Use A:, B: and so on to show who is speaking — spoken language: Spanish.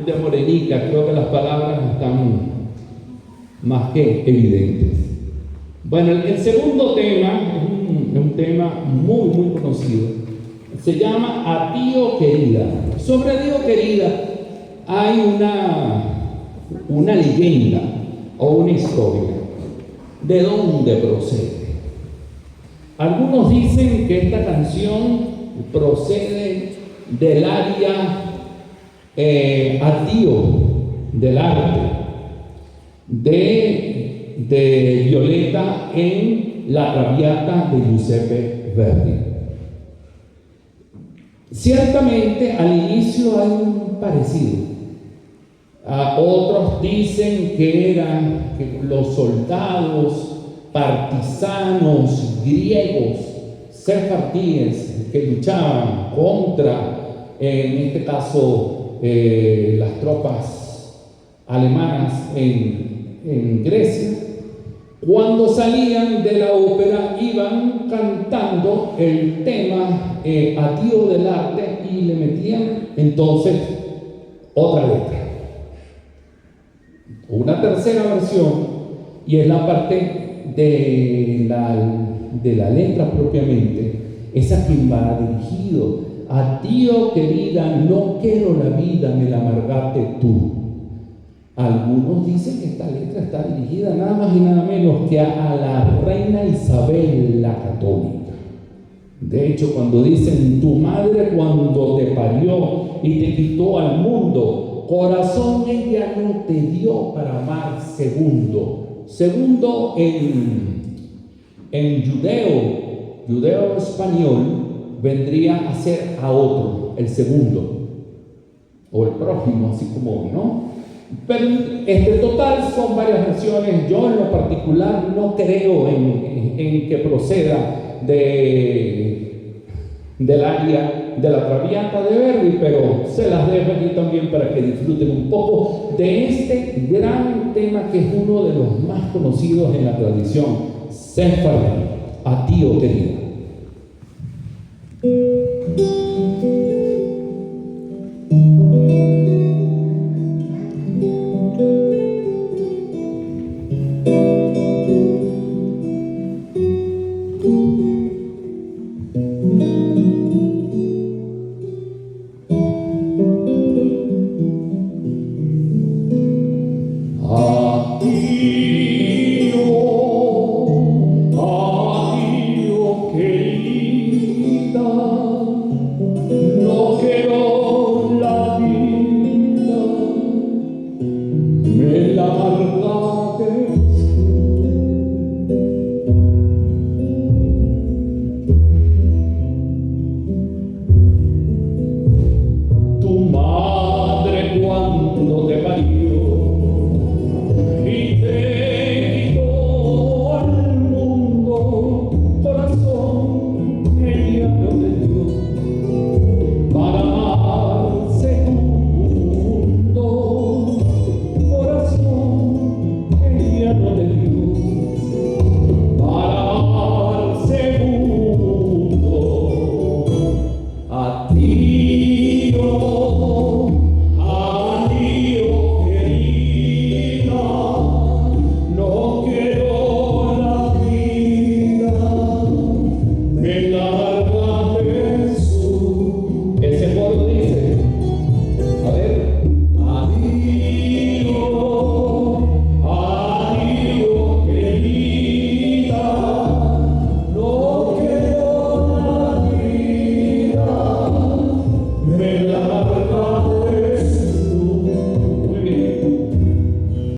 A: de Morenica, creo que las palabras están más que evidentes. Bueno, el segundo tema es un tema muy, muy conocido. Se llama Addio querida. Sobre Addio querida hay una leyenda o una historia. ¿De dónde procede? Algunos dicen que esta canción procede del área Addio del arte de Violeta en La Traviata de Giuseppe Verdi. Ciertamente al inicio hay un parecido. Otros dicen que eran los soldados partisanos griegos sefardíes que luchaban contra, en este caso, las tropas alemanas en Grecia. Cuando salían de la ópera iban cantando el tema Addio del arte y le metían entonces otra letra. Una tercera versión, y es la parte de la letra propiamente, esa quien va dirigido. Addio querida, no quiero la vida, me la amargaste tú. Algunos dicen que esta letra está dirigida nada más y nada menos que a la reina Isabel la Católica. De hecho, cuando dicen tu madre cuando te parió y te quitó al mundo, corazón ella no te dio para amar segundo. Segundo en judeo español, vendría a ser a otro, el segundo, o el prójimo, así como, ¿no? Pero total son varias versiones. Yo en lo particular no creo en que proceda del área de La Traviata de Verdi, pero se las dejo aquí también para que disfruten un poco de este gran tema que es uno de los más conocidos en la tradición sefardí, Addio querida.